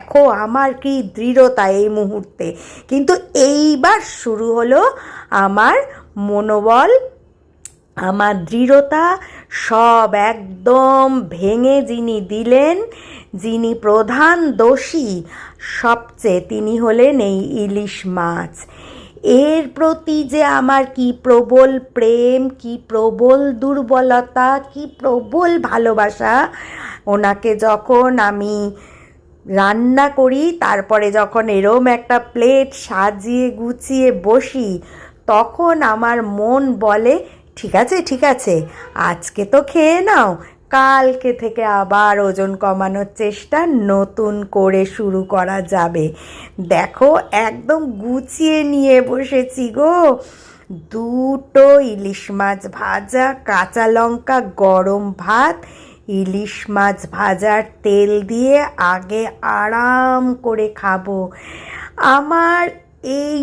দেখো আমার কি দৃঢ়তা এই মুহূর্তে। কিন্তু এইবার শুরু হলো আমার মনোবল, আমার দৃঢ়তা সব একদম ভেঙে যিনি দিলেন, যিনি প্রধান দোষী সবচেয়ে, তিনি হলেন এই ইলিশ মাছ। এর প্রতি যে আমার কি প্রবল প্রেম, কি প্রবল দুর্বলতা, কি প্রবল ভালোবাসা। ওনাকে যখন আমি রান্না করি, তারপরে যখন এরম একটা প্লেট সাজিয়ে গুছিয়ে বসি, তখন আমার মন বলে ঠিক আছে ঠিক আছে, আজকে তো খেয়ে নাও, কালকে থেকে আবার ওজন কমানোর চেষ্টা নতুন করে শুরু করা যাবে। দেখো একদম গুছিয়ে নিয়ে বসেছি গো। দুটো ইলিশ মাছ ভাজা, কাঁচা লঙ্কা, গরম ভাত, ইলিশ মাছ ভাজার তেল দিয়ে আগে আরাম করে খাবো। আমার এই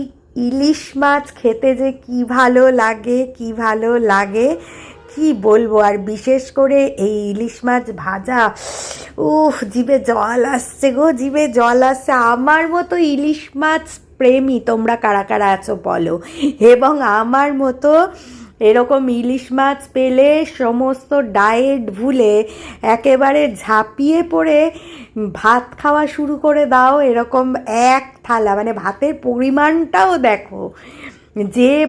ইলিশ মাছ খেতে যে কি ভালো লাগে, কি ভালো লাগে কি বলবো। আর বিশেষ করে এই ইলিশ মাছ ভাজা, উফ, জিভে জল আসছে গো, জিভে জল আসছে। আমার মতো ইলিশ মাছ প্রেমী তোমরা কারা কারা আছো বলো। এবং আমার মতো এরকম ইলিশ মাছ পেলে সমস্ত ডায়েট ভুলে একেবারে ঝাঁপিয়ে পড়ে ভাত খাওয়া শুরু করে দাও, এরকম এক থালা, মানে ভাতের পরিমাণটাও দেখো, যে